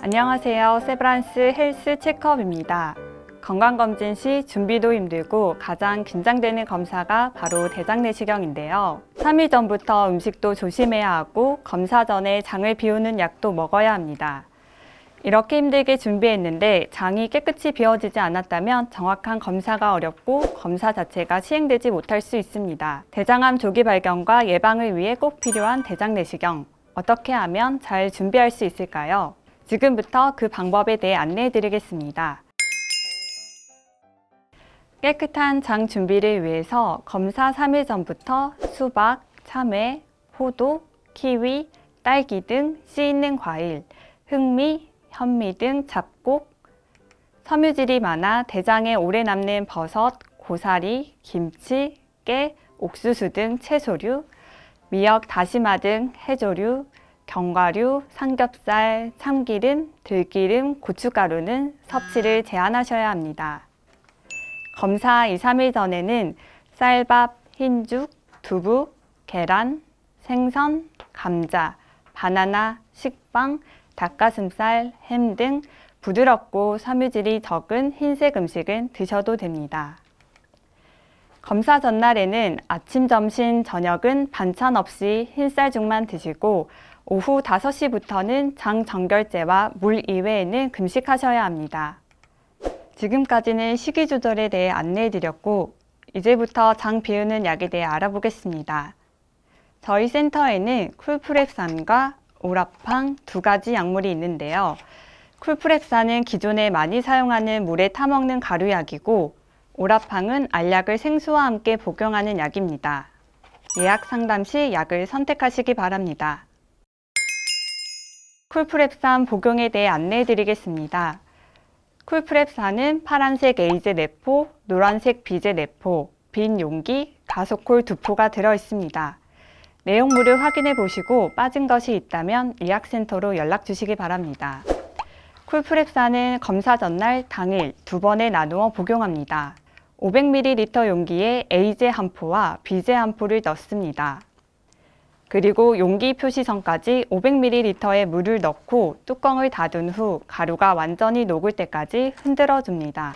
안녕하세요. 세브란스 헬스 체크업입니다. 건강검진 시 준비도 힘들고 가장 긴장되는 검사가 바로 대장내시경인데요. 3일 전부터 음식도 조심해야 하고 검사 전에 장을 비우는 약도 먹어야 합니다. 이렇게 힘들게 준비했는데 장이 깨끗이 비워지지 않았다면 정확한 검사가 어렵고 검사 자체가 시행되지 못할 수 있습니다. 대장암 조기 발견과 예방을 위해 꼭 필요한 대장내시경. 어떻게 하면 잘 준비할 수 있을까요? 지금부터 그 방법에 대해 안내해 드리겠습니다. 깨끗한 장 준비를 위해서 검사 3일 전부터 수박, 참외, 포도, 키위, 딸기 등 씨 있는 과일, 흑미, 현미 등 잡곡, 섬유질이 많아 대장에 오래 남는 버섯, 고사리, 김치, 깨, 옥수수 등 채소류, 미역, 다시마 등 해조류, 견과류, 삼겹살, 참기름, 들기름, 고춧가루는 섭취를 제한하셔야 합니다. 검사 2, 3일 전에는 쌀밥, 흰죽, 두부, 계란, 생선, 감자, 바나나, 식빵, 닭가슴살, 햄 등 부드럽고 섬유질이 적은 흰색 음식은 드셔도 됩니다. 검사 전날에는 아침, 점심, 저녁은 반찬 없이 흰쌀죽만 드시고 오후 5시부터는 장 정결제와 물 이외에는 금식하셔야 합니다. 지금까지는 식이 조절에 대해 안내해 드렸고 이제부터 장 비우는 약에 대해 알아보겠습니다. 저희 센터에는 쿨프랩산과 오라팡 두 가지 약물이 있는데요. 쿨프랩산은 기존에 많이 사용하는 물에 타먹는 가루약이고 오라팡은 알약을 생수와 함께 복용하는 약입니다. 예약 상담 시 약을 선택하시기 바랍니다. 쿨프랩산 복용에 대해 안내해 드리겠습니다. 쿨프랩산은 파란색 에이제 4포, 노란색 비제 4포, 빈 용기, 가소콜 2포가 들어있습니다. 내용물을 확인해 보시고 빠진 것이 있다면 예약센터로 연락 주시기 바랍니다. 쿨프랩산은 검사 전날 당일 2번에 나누어 복용합니다. 500ml 용기에 에이제 1포와 비제 1포를 넣습니다. 그리고 용기 표시선까지 500ml의 물을 넣고 뚜껑을 닫은 후 가루가 완전히 녹을 때까지 흔들어 줍니다.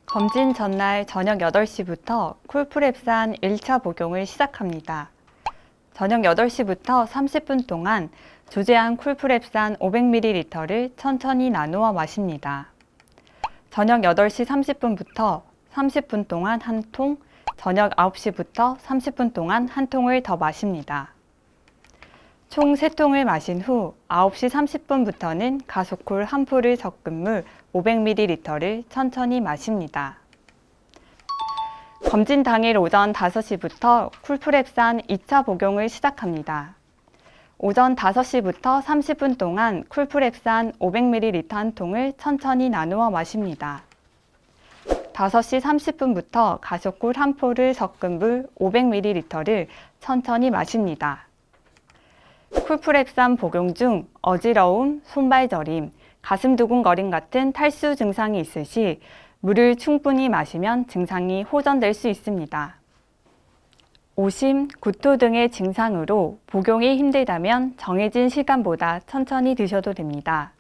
검진 전날 저녁 8시부터 쿨프랩산 1차 복용을 시작합니다. 저녁 8시부터 30분 동안 조제한 쿨프랩산 500ml를 천천히 나누어 마십니다. 저녁 8시 30분부터 30분 동안 한 통, 저녁 9시부터 30분 동안 한 통을 더 마십니다. 총 3통을 마신 후 9시 30분부터는 가소콜 1포를 섞은 물 500ml를 천천히 마십니다. 검진 당일 오전 5시부터 쿨프랩산 2차 복용을 시작합니다. 오전 5시부터 30분 동안 쿨프랩산 500ml 한 통을 천천히 나누어 마십니다. 5시 30분부터 가소콜 1포를 섞은 물 500ml를 천천히 마십니다. 쿨프랩산 복용 중 어지러움, 손발 저림, 가슴 두근거림 같은 탈수 증상이 있을 시 물을 충분히 마시면 증상이 호전될 수 있습니다. 오심, 구토 등의 증상으로 복용이 힘들다면 정해진 시간보다 천천히 드셔도 됩니다.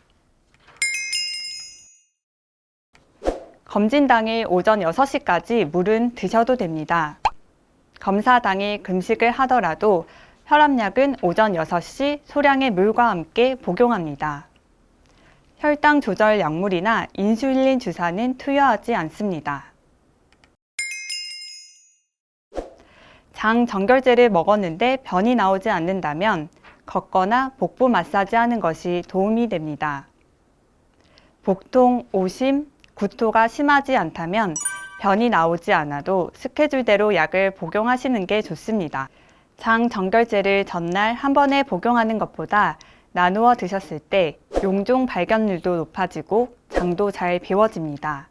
검진 당일 오전 6시까지 물은 드셔도 됩니다. 검사 당일 금식을 하더라도 혈압약은 오전 6시 소량의 물과 함께 복용합니다. 혈당 조절 약물이나 인슐린 주사는 투여하지 않습니다. 장 정결제를 먹었는데 변이 나오지 않는다면 걷거나 복부 마사지 하는 것이 도움이 됩니다. 복통, 오심, 구토가 심하지 않다면 변이 나오지 않아도 스케줄대로 약을 복용하시는 게 좋습니다. 장 정결제를 전날 한 번에 복용하는 것보다 나누어 드셨을 때 용종 발견률도 높아지고 장도 잘 비워집니다.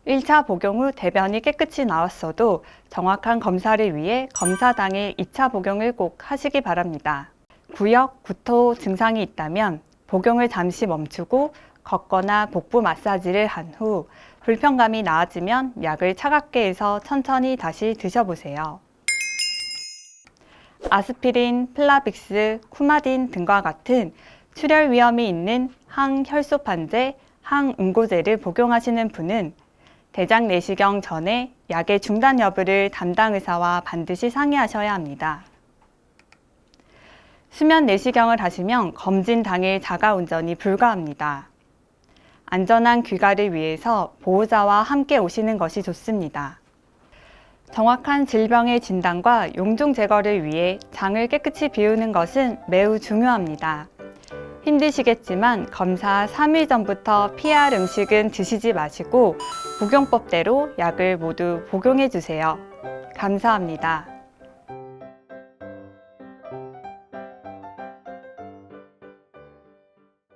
1차 복용 후 대변이 깨끗이 나왔어도 정확한 검사를 위해 검사 당일 2차 복용을 꼭 하시기 바랍니다. 구역, 구토 증상이 있다면 복용을 잠시 멈추고 걷거나 복부 마사지를 한 후 불편감이 나아지면 약을 차갑게 해서 천천히 다시 드셔보세요. 아스피린, 플라빅스, 쿠마딘 등과 같은 출혈 위험이 있는 항혈소판제, 항응고제를 복용하시는 분은 대장 내시경 전에 약의 중단 여부를 담당 의사와 반드시 상의하셔야 합니다. 수면 내시경을 하시면 검진 당일 자가운전이 불가합니다. 안전한 귀가를 위해서 보호자와 함께 오시는 것이 좋습니다. 정확한 질병의 진단과 용종 제거를 위해 장을 깨끗이 비우는 것은 매우 중요합니다. 힘드시겠지만 검사 3일 전부터 피해야 할 음식은 드시지 마시고 복용법대로 약을 모두 복용해 주세요. 감사합니다.